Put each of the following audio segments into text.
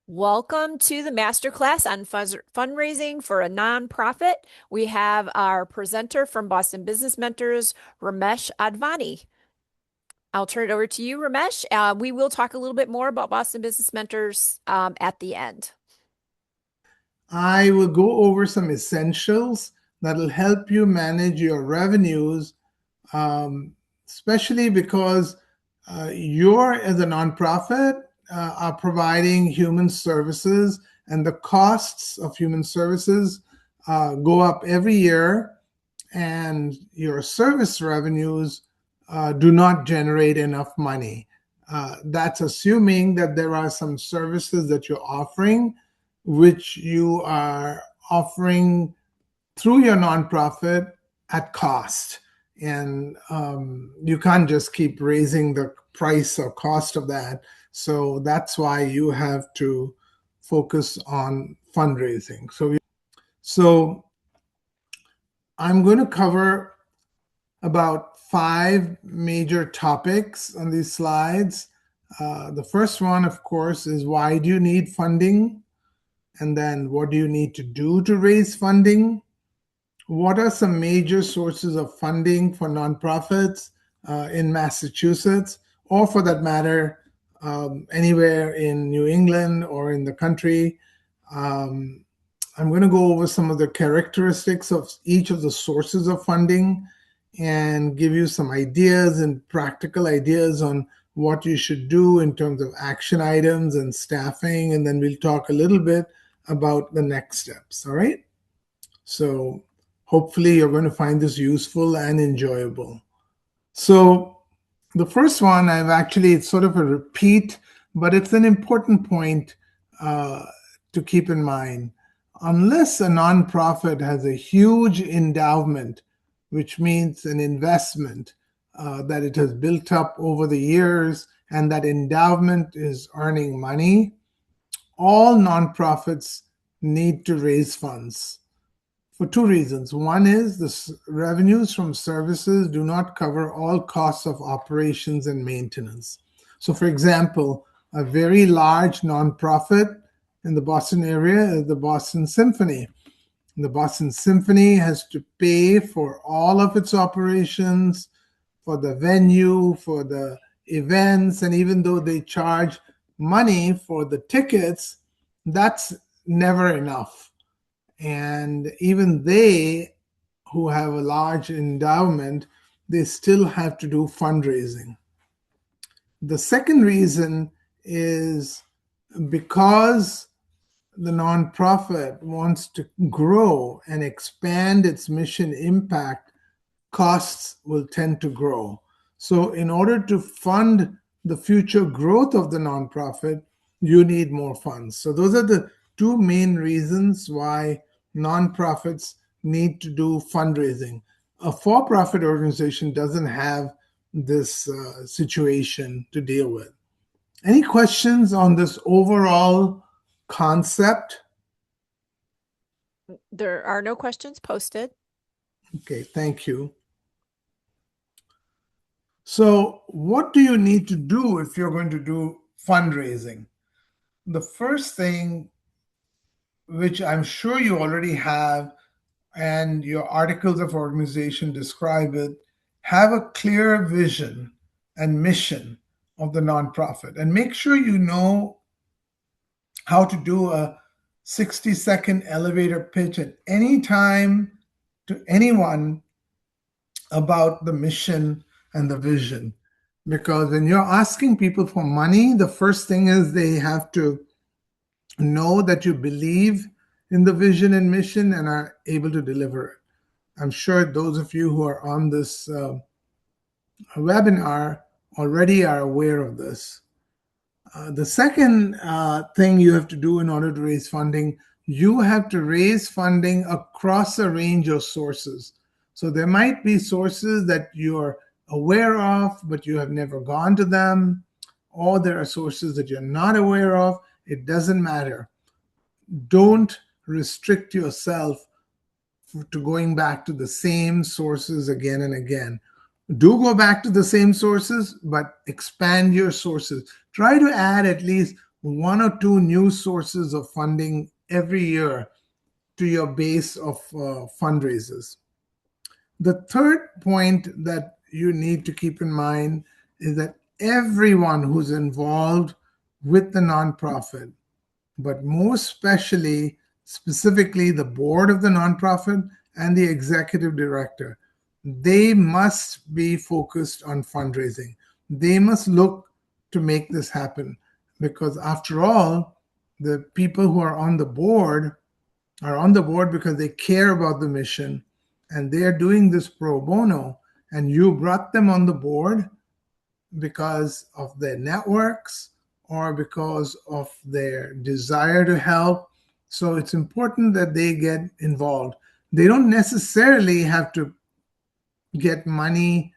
Welcome to the masterclass on fundraising for a nonprofit. We have our presenter from Boston Business Mentors, Ramesh Advani. I'll turn it over to you, Ramesh. We will talk a little bit more about Boston Business Mentors at the end. I will go over some essentials that will help you manage your revenues, um, especially because you're, as a nonprofit, are providing human services, and the costs of human services go up every year, and your service revenues do not generate enough money. That's assuming that there are some services that you're offering, which you are offering through your nonprofit at cost. And you can't just keep raising the price or cost of that. So that's why you have to focus on fundraising. So I'm going to cover about five major topics on these slides. The first one, of course, is why do you need funding? And then what do you need to do to raise funding? What are some major sources of funding for nonprofits in Massachusetts, or for that matter, anywhere in New England or in the country? Um, I'm going to go over some of the characteristics of each of the sources of funding and give you some ideas and practical ideas on what you should do in terms of action items and staffing. And then we'll talk a little bit about the next steps. All right. So hopefully you're going to find this useful and enjoyable. So the first one, it's sort of a repeat, but it's an important point uh, to keep in mind. Unless a nonprofit has a huge endowment, which means an investment that it has built up over the years, and that endowment is earning money, all nonprofits need to raise funds for two reasons. One is the revenues from services do not cover all costs of operations and maintenance. So, for example, a very large nonprofit in the Boston area is the Boston Symphony. The Boston Symphony has to pay for all of its operations, for the venue, for the events, and even though they charge money for the tickets, that's never enough. And even they, who have a large endowment, they still have to do fundraising. The second reason is because the nonprofit wants to grow and expand its mission impact, costs will tend to grow. So, in order to fund the future growth of the nonprofit, you need more funds. So, those are the two main reasons why nonprofits need to do fundraising. A for profit organization doesn't have this situation to deal with. Any questions on this overall concept? There are no questions posted. Okay, thank you. So, what do you need to do if you're going to do fundraising? The first thing, which I'm sure you already have, and your articles of organization describe it, have a clear vision and mission of the nonprofit. And make sure you know how to do a 60-second elevator pitch at any time to anyone about the mission and the vision. Because when you're asking people for money, the first thing is they have to know that you believe in the vision and mission and are able to deliver it. I'm sure those of you who are on this webinar already are aware of this. The second thing you have to do in order to raise funding, you have to raise funding across a range of sources. So there might be sources that you're aware of, but you have never gone to them, or there are sources that you're not aware of. It doesn't matter. Don't restrict yourself to going back to the same sources again and again. Do go back to the same sources, but expand your sources. Try to add at least one or two new sources of funding every year to your base of fundraisers. The third point that you need to keep in mind is that everyone who's involved with the nonprofit, but more specifically the board of the nonprofit and the executive director, they must be focused on fundraising. They must look to make this happen because, after all, the people who are on the board because they care about the mission and they are doing this pro bono. And you brought them on the board because of their networks or because of their desire to help. So it's important that they get involved. They don't necessarily have to get money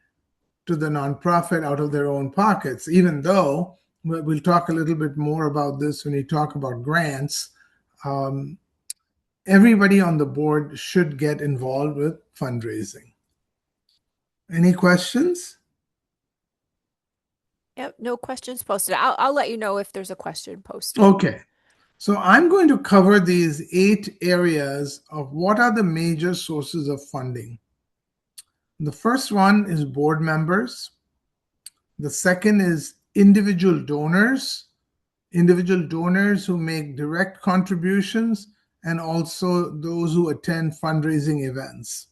to the nonprofit out of their own pockets, even though we'll talk a little bit more about this when we talk about grants. Um, Everybody on the board should get involved with fundraising. Any questions? Yep, no questions posted. I'll let you know if there's a question posted. Okay. So I'm going to cover these 8 areas of what are the major sources of funding. The first one is board members. The second is individual donors who make direct contributions, and also those who attend fundraising events.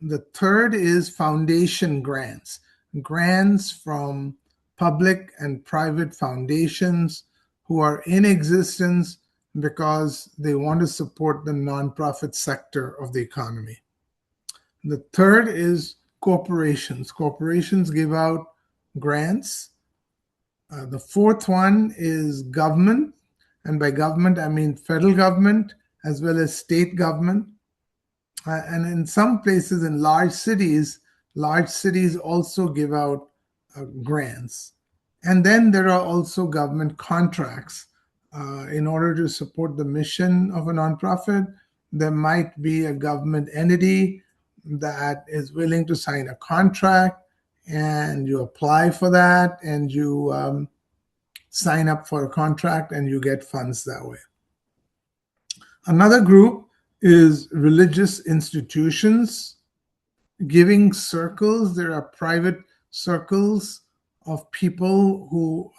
The third is foundation grants, grants from public and private foundations who are in existence because they want to support the nonprofit sector of the economy. The third is corporations. Corporations give out grants. The fourth one is government, and by government I mean federal government as well as state government. And in some places in large cities also give out grants. And then there are also government contracts. In order to support the mission of a nonprofit, there might be a government entity that is willing to sign a contract, and you apply for that, and you sign up for a contract, and you get funds that way. Another group is religious institutions, giving circles. There are private circles of people who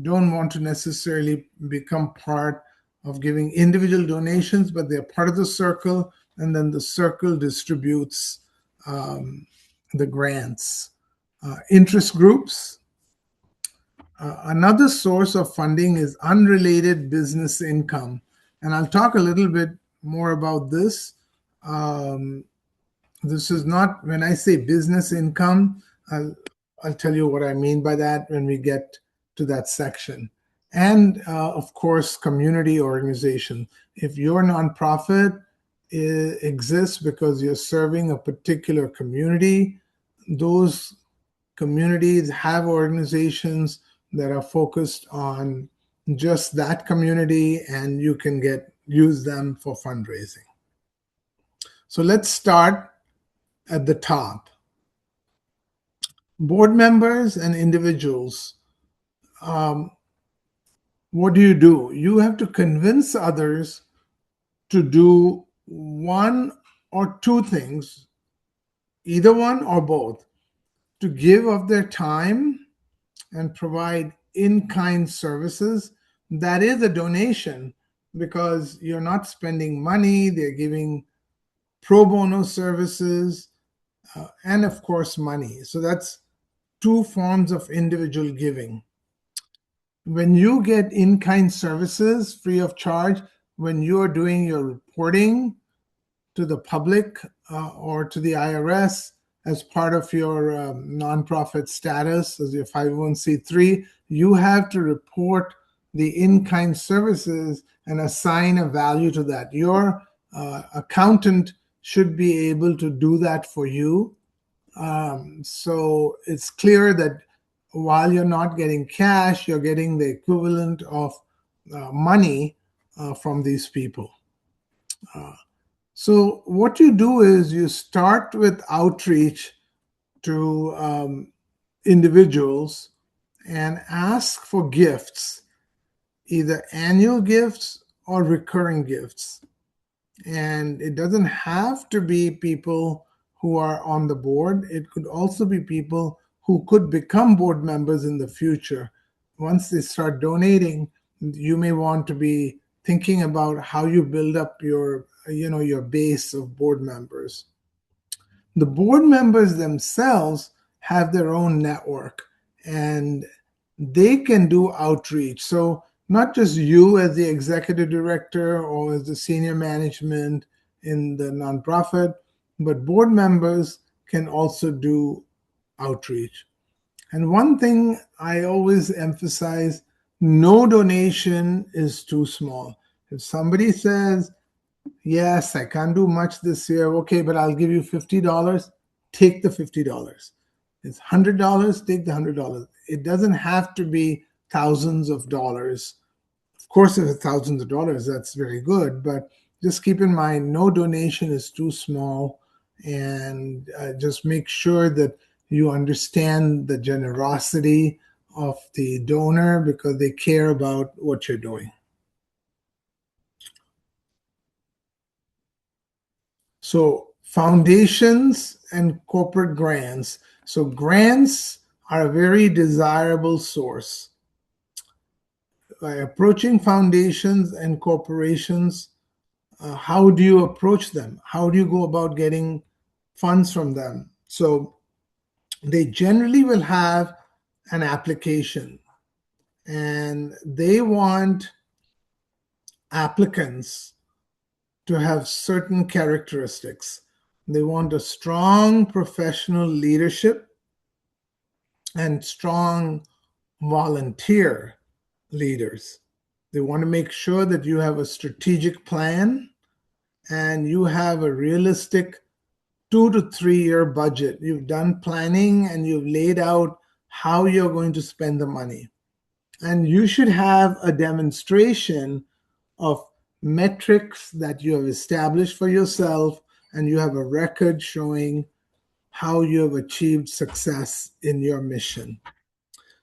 don't want to necessarily become part of giving individual donations, but they're part of the circle, and then the circle distributes the grants. Interest groups. Another source of funding is unrelated business income. And I'll talk a little bit more about this. This is not, when I say business income, I'll tell you what I mean by that when we get to that section. And of course, community organization. If your nonprofit exists because you're serving a particular community, those communities have organizations that are focused on just that community, and you can use them for fundraising. So let's start at the top. Board members and individuals. What do? You have to convince others to do one or two things, either one or both, to give of their time and provide in-kind services. That is a donation because you're not spending money, they're giving pro bono services, and of course, money. So that's two forms of individual giving. When you get in-kind services free of charge, when you're doing your reporting to the public or to the IRS as part of your nonprofit status as your 501c3, you have to report the in-kind services and assign a value to that. Your accountant should be able to do that for you. So it's clear that while you're not getting cash, you're getting the equivalent of money from these people. So what you do is you start with outreach to individuals, and ask for gifts, either annual gifts or recurring gifts. And it doesn't have to be people who are on the board, it could also be people who could become board members in the future. Once they start donating, you may want to be thinking about how you build up your base of board members. The board members themselves have their own network, and they can do outreach. So, not just you as the executive director or as the senior management in the nonprofit, but board members can also do outreach. And one thing I always emphasize, no donation is too small. If somebody says, yes, I can't do much this year. Okay, but I'll give you $50. Take the $50. It's $100. Take the $100. It doesn't have to be thousands of dollars. Of course, if it's thousands of dollars, that's very good. But just keep in mind, no donation is too small. And just make sure that you understand the generosity of the donor because they care about what you're doing. So, foundations and corporate grants. So, grants are a very desirable source. By approaching foundations and corporations, how do you approach them? How do you go about getting funds from them? So, they generally will have an application and they want applicants to have certain characteristics. They want a strong professional leadership and strong volunteer leaders. They want to make sure that you have a strategic plan and you have a realistic 2 to 3 year budget. You've done planning and you've laid out how you're going to spend the money. And you should have a demonstration of metrics that you have established for yourself, and you have a record showing how you have achieved success in your mission.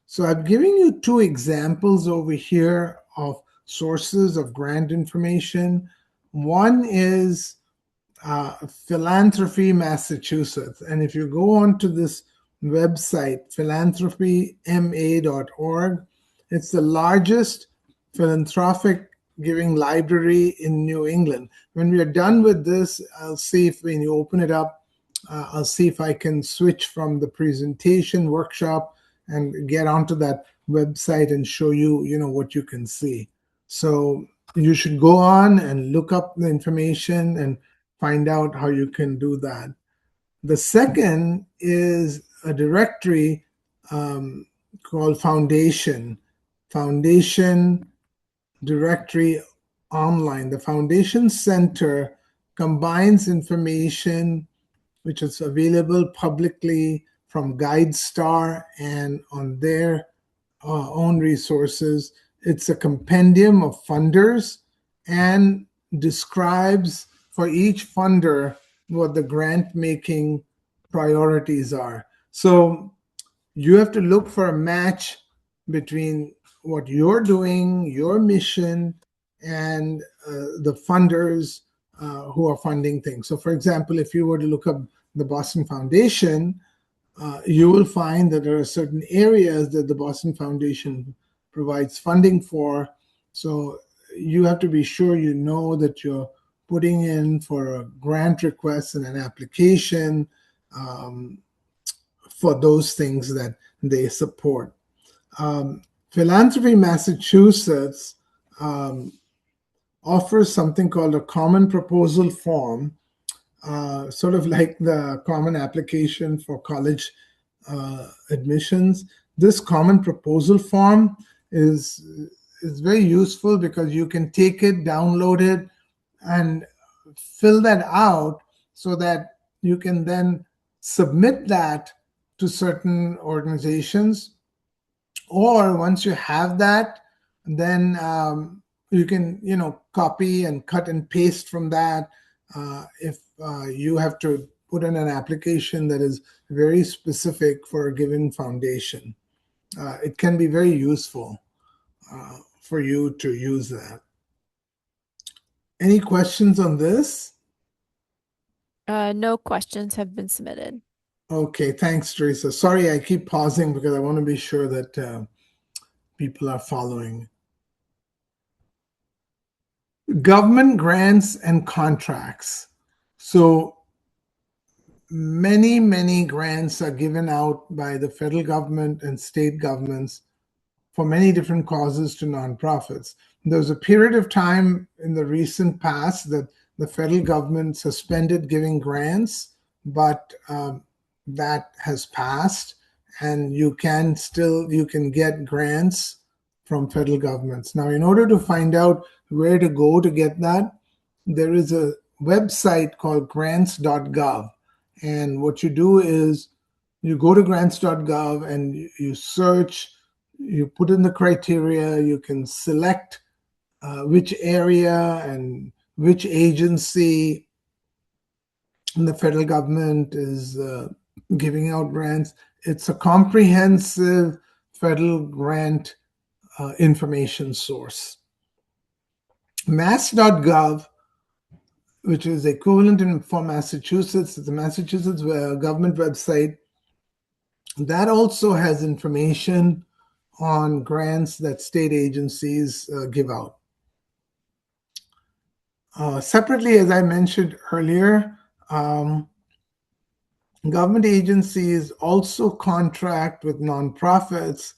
So I'm giving you two examples over here of sources of grant information. One is Philanthropy Massachusetts. And if you go onto this website, philanthropyma.org, it's the largest philanthropic giving library in New England. When we are done with this, I'll see if when you open it up, I'll see if I can switch from the presentation workshop and get onto that website and show you, what you can see. So you should go on and look up the information and find out how you can do that. The second is a directory called Foundation Directory Online. The Foundation Center combines information which is available publicly from GuideStar and on their own resources. It's a compendium of funders and describes for each funder what the grant making priorities are. So you have to look for a match between what you're doing, your mission, and the funders who are funding things. So, for example, if you were to look up the Boston Foundation, you will find that there are certain areas that the Boston Foundation provides funding for. So you have to be sure you know that you're putting in for a grant request and an application for those things that they support. Philanthropy Massachusetts offers something called a common proposal form, sort of like the common application for college admissions. This common proposal form is very useful because you can take it, download it, and fill that out so that you can then submit that to certain organizations. Or once you have that, then you can copy and cut and paste from that. If you have to put in an application that is very specific for a given foundation. it can be very useful for you to use that. Any questions on this? No questions have been submitted. Okay, thanks, Teresa. Sorry, I keep pausing because I want to be sure that people are following. Government grants and contracts. So many grants are given out by the federal government and state governments for many different causes to nonprofits. There was a period of time in the recent past that the federal government suspended giving grants, but that has passed, and you can get grants from federal governments. Now, in order to find out where to go to get that, there is a website called grants.gov. And what you do is you go to grants.gov and you search, you put in the criteria, you can select which area and which agency in the federal government is giving out grants. It's a comprehensive federal grant information source. Mass.gov, which is equivalent for Massachusetts, it's a Massachusetts government website, that also has information on grants that state agencies give out. Separately, as I mentioned earlier, government agencies also contract with nonprofits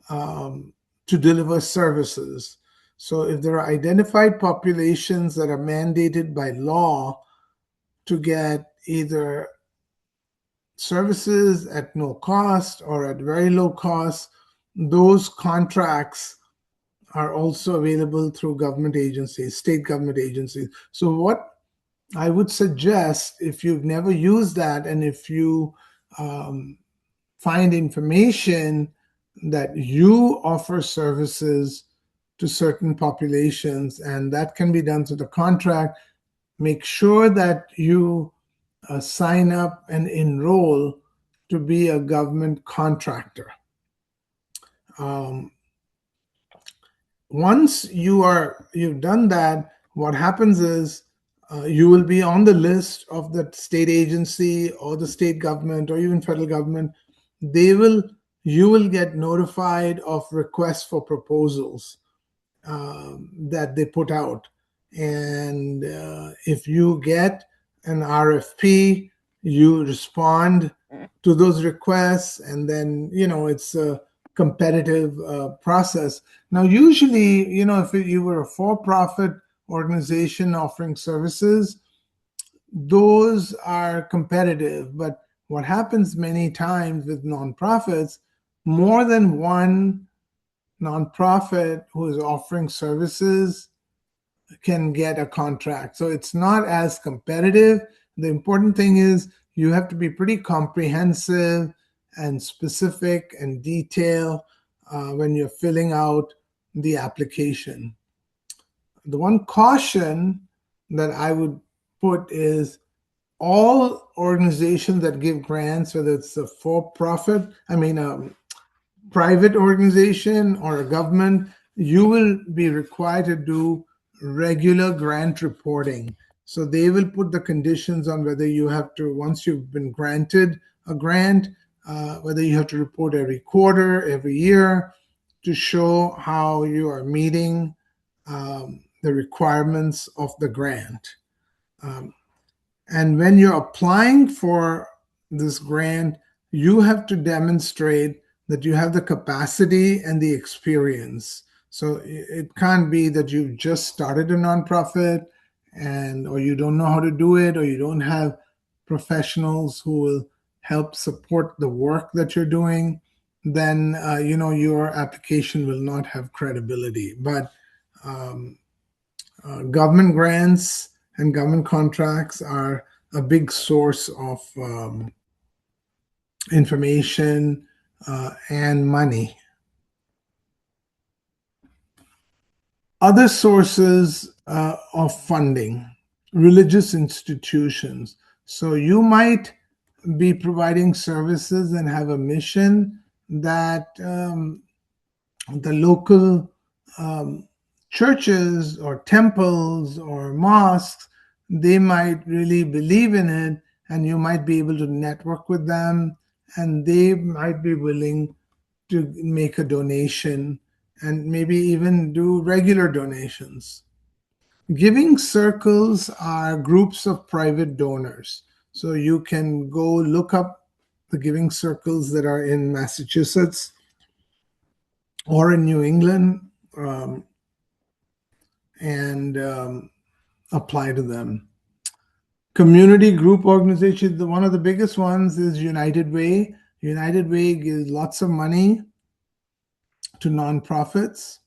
to deliver services. So if there are identified populations that are mandated by law to get either services at no cost or at very low cost, those contracts are also available through government agencies, state government agencies. So what I would suggest, if you've never used that and if you find information that you offer services to certain populations, and that can be done through the contract, make sure that you sign up and enroll to be a government contractor. Once you've done that, what happens is you will be on the list of the state agency or the state government or even federal government. You will get notified of requests for proposals that they put out. And if you get an RFP, you respond to those requests, and then, it's a competitive process. Now, usually, if you were a for profit organization offering services, those are competitive. But what happens many times with nonprofits, more than one nonprofit who is offering services can get a contract. So it's not as competitive. The important thing is you have to be pretty comprehensive and specific and detailed when you're filling out the application. The one caution that I would put is all organizations that give grants, whether it's a for-profit, private organization or a government, you will be required to do regular grant reporting. So they will put the conditions on whether you have to, once you've been granted a grant, whether you have to report every quarter, every year, to show how you are meeting the requirements of the grant. And when you're applying for this grant, you have to demonstrate that you have the capacity and the experience. So it can't be that you've just started a nonprofit or you don't know how to do it, or you don't have professionals who will help support the work that you're doing. Then your application will not have credibility. But government grants and government contracts are a big source of information and money. Other sources of funding, religious institutions. So you might be providing services and have a mission that the local um, churches or temples or mosques, they might really believe in it, and you might be able to network with them, and they might be willing to make a donation and maybe even do regular donations. Giving circles are groups of private donors. So you can go look up the giving circles that are in Massachusetts or in New England, um, and apply to them. Community group organizations, one of the biggest ones is United Way. United Way gives lots of money to nonprofits.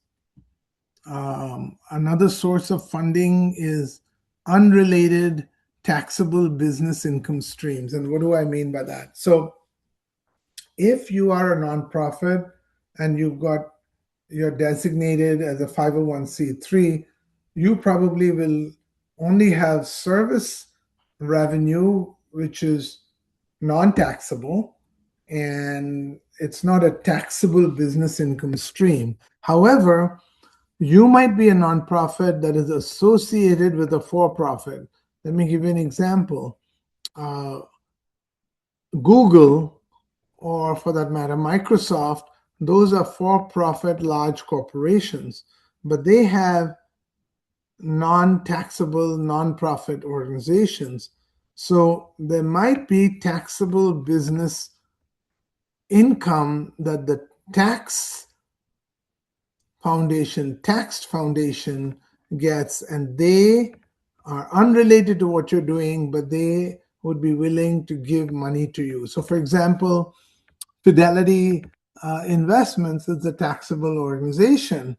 Another source of funding is unrelated taxable business income streams. And what do I mean by that? So, if you are a nonprofit and you're designated as a 501c3, you probably will only have service revenue, which is non taxable, and it's not a taxable business income stream. However, you might be a nonprofit that is associated with a for profit. Let me give you an example. Uh, Google, or for that matter, Microsoft, those are for profit large corporations, but they have non taxable nonprofit organizations. So there might be taxable business income that the taxed foundation gets, and they are unrelated to what you're doing, but they would be willing to give money to you. So, for example, Fidelity Investments is a taxable organization.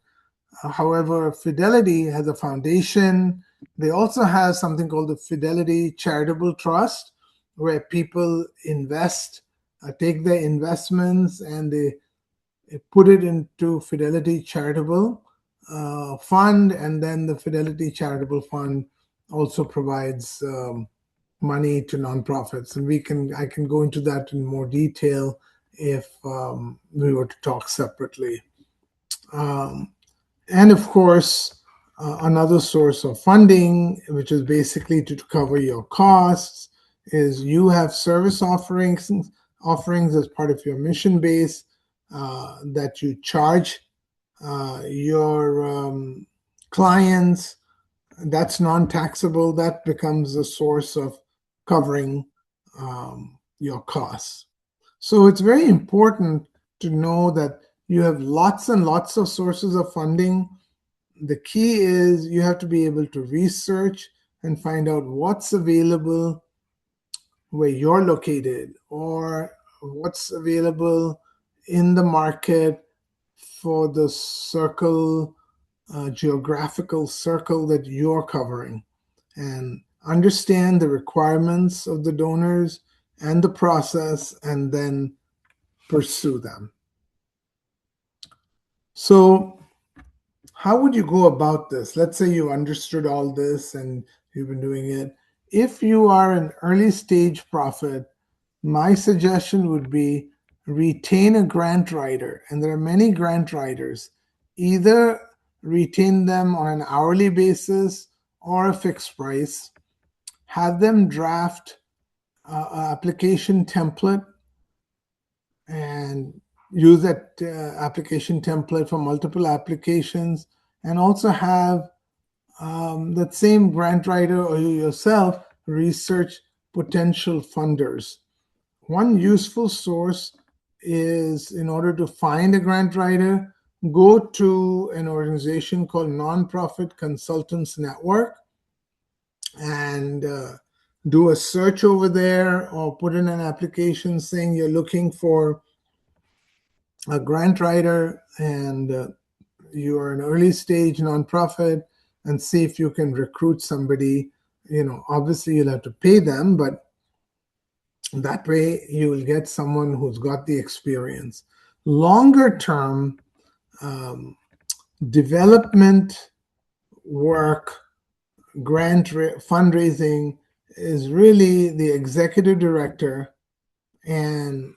However, Fidelity has a foundation. They also have something called the Fidelity Charitable Trust, where people invest, take their investments, and they put it into Fidelity Charitable Fund, and then the Fidelity Charitable Fund also provides money to nonprofits, and I can go into that in more detail if we were to talk separately. Um, and of course, another source of funding, which is basically to cover your costs, is you have service offerings as part of your mission base that you charge your clients. That's non-taxable. That becomes a source of covering your costs. So it's very important to know that you have lots and lots of sources of funding. The key is you have to be able to research and find out what's available where you're located, or what's available in the market for the geographical circle that you're covering, and understand the requirements of the donors and the process, and then pursue them. So, how would you go about this? Let's say you understood all this and you've been doing it. If you are an early stage profit, my suggestion would be retain a grant writer. And there are many grant writers. Either retain them on an hourly basis or a fixed price, have them draft an application template and use that application template for multiple applications, and also have that same grant writer or you yourself research potential funders. One useful source is, in order to find a grant writer, go to an organization called Nonprofit Consultants Network and do a search over there, or put in an application saying you're looking for a grant writer and you're an early stage nonprofit, and see if you can recruit somebody. Obviously you'll have to pay them, but that way you will get someone who's got the experience. Longer term development work, fundraising, is really the executive director and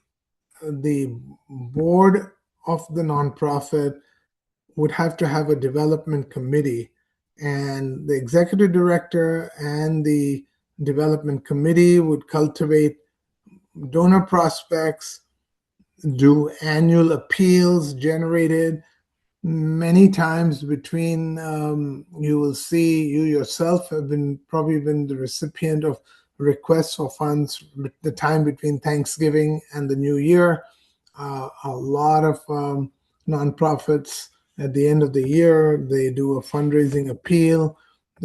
the board of the nonprofit would have to have a development committee, and the executive director and the development committee would cultivate donor prospects, do annual appeals generated many times between you will see you yourself have been probably been the recipient of requests for funds the time between Thanksgiving and the New Year. A lot of nonprofits at the end of the year they do a fundraising appeal.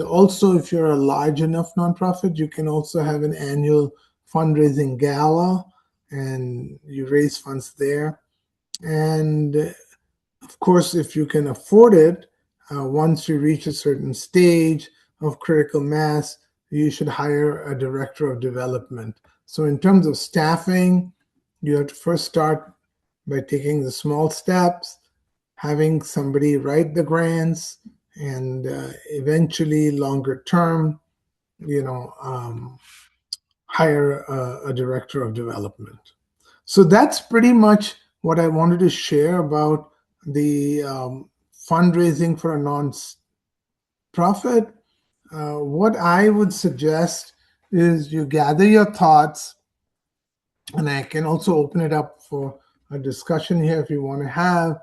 Also, if you're a large enough nonprofit, you can also have an annual fundraising gala, and you raise funds there. And of course, if you can afford it, once you reach a certain stage of critical mass, you should hire a director of development. So, in terms of staffing, you have to first start by taking the small steps, having somebody write the grants, and eventually, longer term, you know, hire a director of development. So that's pretty much what I wanted to share about the fundraising for a nonprofit. What I would suggest is you gather your thoughts, and I can also open it up for a discussion here if you want to have.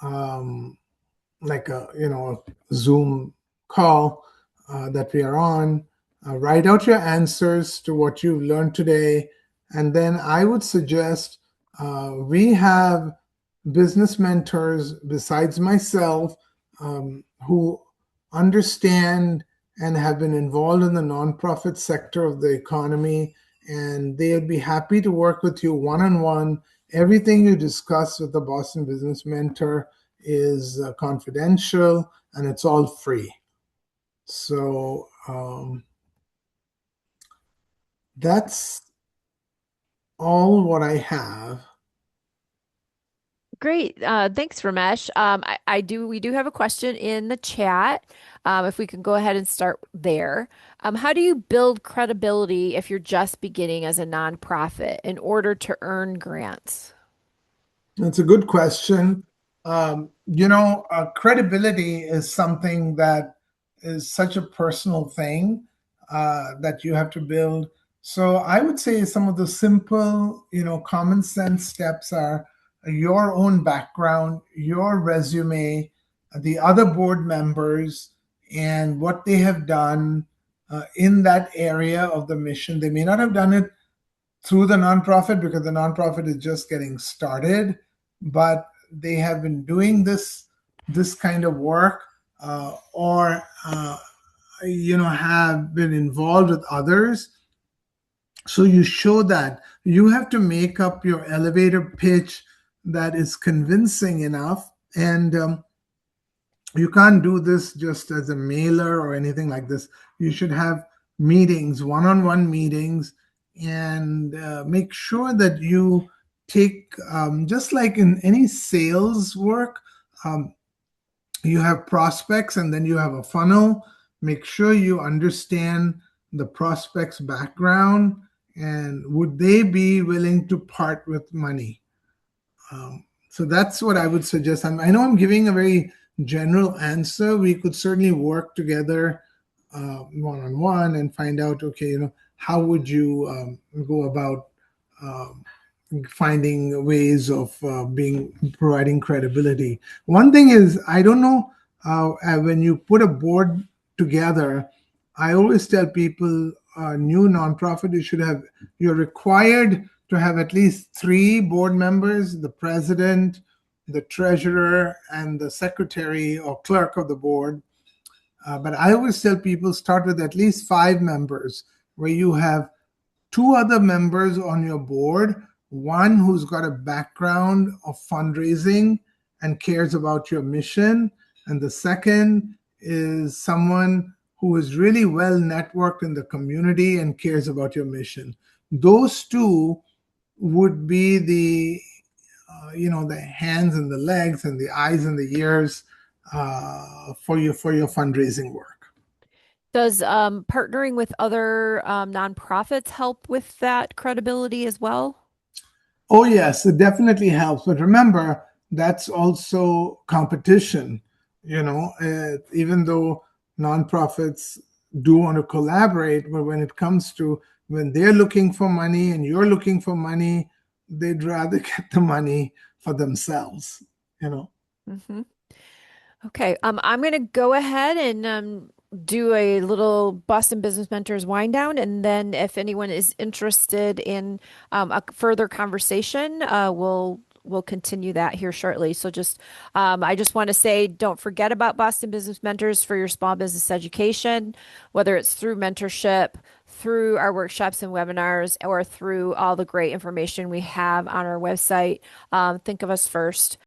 Um, like a a Zoom call that we are on. Write out your answers to what you've learned today, and then I would suggest we have business mentors besides myself who understand and have been involved in the nonprofit sector of the economy, and they would be happy to work with you one on one. Everything you discuss with the Boston Business Mentor is confidential and it's all free. So that's all what I have. Great. Thanks, Ramesh. We do have a question in the chat. If we can go ahead and start there. How do you build credibility if you're just beginning as a nonprofit in order to earn grants? That's a good question. Credibility is something that is such a personal thing that you have to build. So I would say some of the simple, common sense steps are your own background, your resume, the other board members, and what they have done in that area of the mission. They may not have done it through the nonprofit because the nonprofit is just getting started, but they have been doing this kind of work, or have been involved with others. So you show that you have to make up your elevator pitch that is convincing enough, and you can't do this just as a mailer or anything like this. You should have meetings, one-on-one meetings, and make sure that you take, just like in any sales work, um, you have prospects and then you have a funnel. Make sure you understand the prospect's background and would they be willing to part with money. So that's what I would suggest. I know I'm giving a very general answer. We could certainly work together one on one and find out, okay, how would you go about um, finding ways of being providing credibility. One thing is, I don't know, when you put a board together, I always tell people, new nonprofit, you're required to have at least three board members: the president, the treasurer, and the secretary or clerk of the board. But I always tell people start with at least five members, where you have two other members on your board, one who's got a background of fundraising and cares about your mission, and the second is someone who is really well networked in the community and cares about your mission. Those two would be the hands and the legs and the eyes and the ears for your fundraising work. Does partnering with other nonprofits help with that credibility as well? Oh, yes, it definitely helps. But remember, that's also competition. Even though nonprofits do want to collaborate, but when it comes to when they're looking for money and you're looking for money, they'd rather get the money for themselves, you know. Hmm. Okay, I'm going to go ahead and do a little Boston Business Mentors wind down, and then if anyone is interested in a further conversation, we'll continue that here shortly. So just I just want to say, don't forget about Boston Business Mentors for your small business education, whether it's through mentorship, through our workshops and webinars, or through all the great information we have on our website. Think of us first.